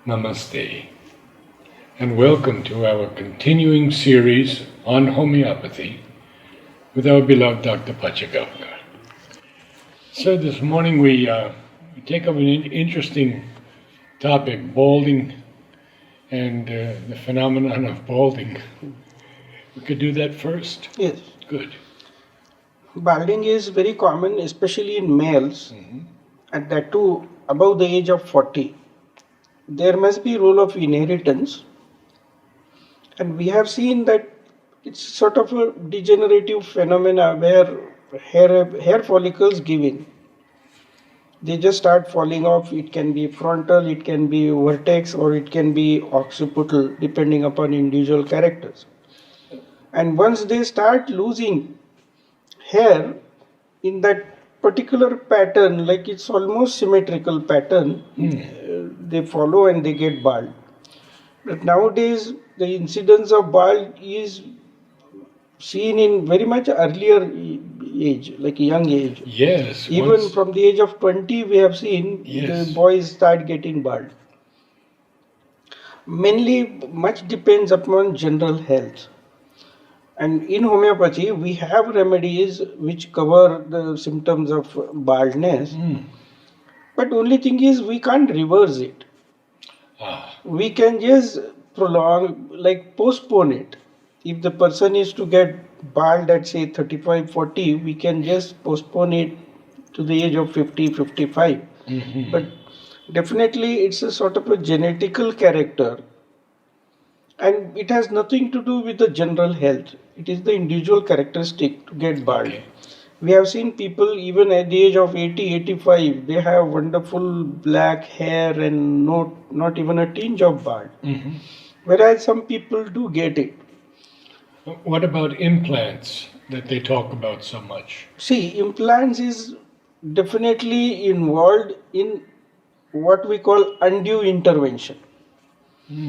Namaste, and welcome to our continuing series on homeopathy with our beloved Dr. Pachegaonkar. So this morning we take up an interesting topic, balding and the phenomenon of balding. We could do that first? Yes. Good. Balding is very common, especially in males, and that too above the age of 40. There must be role of inheritance, and we have seen that it's sort of a degenerative phenomena where hair follicles give in. They just start falling off. It can be frontal, it can be vertex, or it can be occipital, depending upon individual characters. And once they start losing hair in that particular pattern, like it's almost symmetrical pattern, they follow and they get bald. But nowadays the incidence of bald is seen in very much earlier age, like a young age. Yes. Even from the age of 20 we have seen the boys start getting bald. Mainly much depends upon general health. And in homeopathy, we have remedies which cover the symptoms of baldness. But only thing is, we can't reverse it. We can just prolong, like postpone it. If the person is to get bald at say 35, 40, we can just postpone it to the age of 50, 55. But definitely it's a sort of a genetical character. And it has nothing to do with the general health. It is the individual characteristic to get bald. Okay. We have seen people even at the age of 80, 85, they have wonderful black hair and not even a tinge of bald. Whereas some people do get it. What about implants that they talk about so much? See, implants is definitely involved in what we call undue intervention.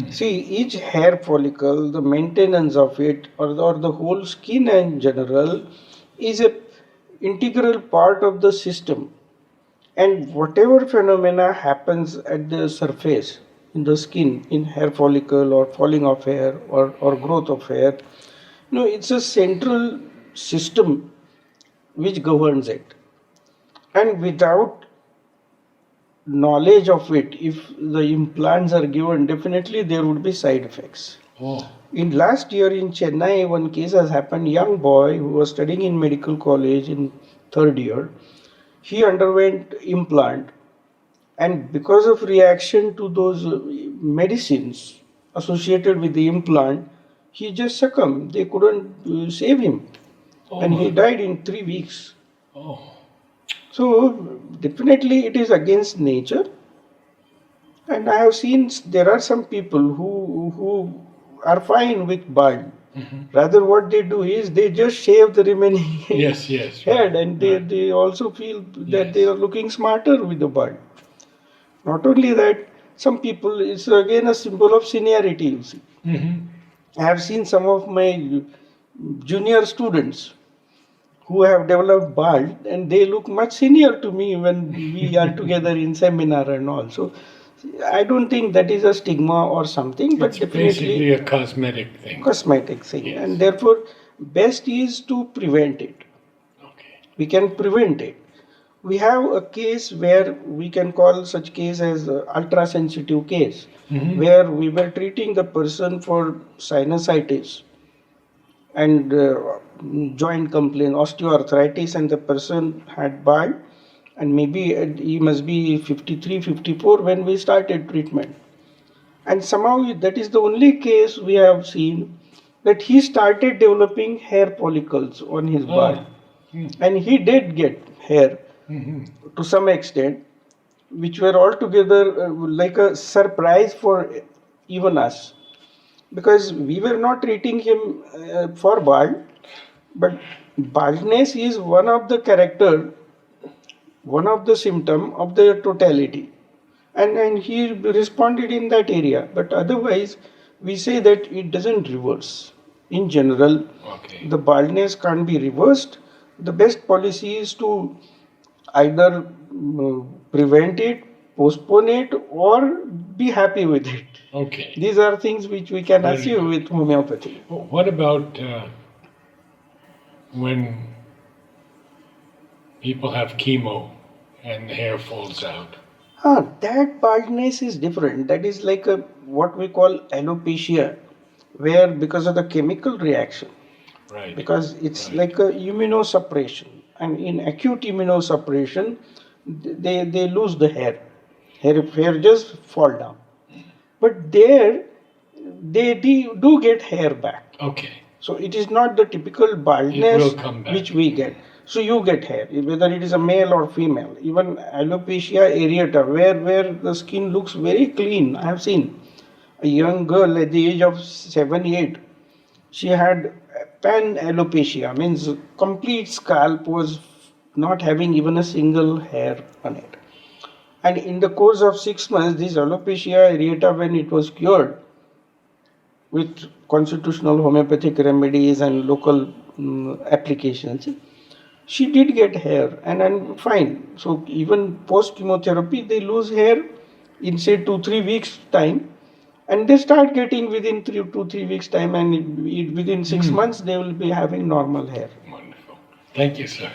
See, each hair follicle, the maintenance of it, or the whole skin in general, is a integral part of the system. And whatever phenomena happens at the surface, in the skin, in hair follicle or falling of hair or growth of hair, it's a central system which governs it. And without knowledge of it, if the implants are given, definitely there would be side effects. In last year in Chennai, one case has happened. Young boy who was studying in medical college in third year, he underwent implant, and because of reaction to those medicines associated with the implant, he just succumbed. They couldn't save him, and he died in 3 weeks. So definitely it is against nature, and I have seen there are some people who are fine with bald. Rather, what they do is they just shave the remaining head, and they also feel that they are looking smarter with the bald. Not only that, some people, it's again a symbol of seniority, you see. I have seen some of my junior students who have developed bald, and they look much senior to me when we are together in seminar and all. So I don't think that is a stigma or something, but it's definitely basically a cosmetic thing. Yes. And therefore best is to prevent it. We can prevent it. We have a case where we can call such case as ultra sensitive case, where we were treating the person for sinusitis and joint complaint, osteoarthritis, and the person had bald, and maybe he must be 53, 54 when we started treatment. And somehow that is the only case we have seen that he started developing hair follicles on his bald. And he did get hair to some extent, which were altogether like a surprise for even us. Because we were not treating him for bald, but baldness is one of the character, one of the symptom of the totality, and he responded in that area. But otherwise, we say that it doesn't reverse. In general, the baldness can't be reversed. The best policy is to either prevent it, postpone it, or be happy with it. Okay. These are things which we can Very achieve good. with homeopathy. What about when people have chemo and the hair falls out? That baldness is different. That is like a what we call alopecia, where because of the chemical reaction, Right. because it's Right. like a immunosuppression, and in acute immunosuppression, they lose the hair just fall down. But there, they do get hair back. Okay. So it is not the typical It baldness will come back. which we get. So you get hair, whether it is a male or female. Even alopecia areata, where the skin looks very clean. I have seen a young girl at the age of 7, 8. She had pan alopecia, means complete scalp was not having even a single hair on it. And in the course of 6 months, this alopecia areata, when it was cured with constitutional homeopathic remedies and local applications, she did get hair and fine. So even post chemotherapy, they lose hair in say 2-3 weeks time, and they start getting within 2-3 weeks time, and within 6 months they will be having normal hair. Wonderful. Thank you, sir.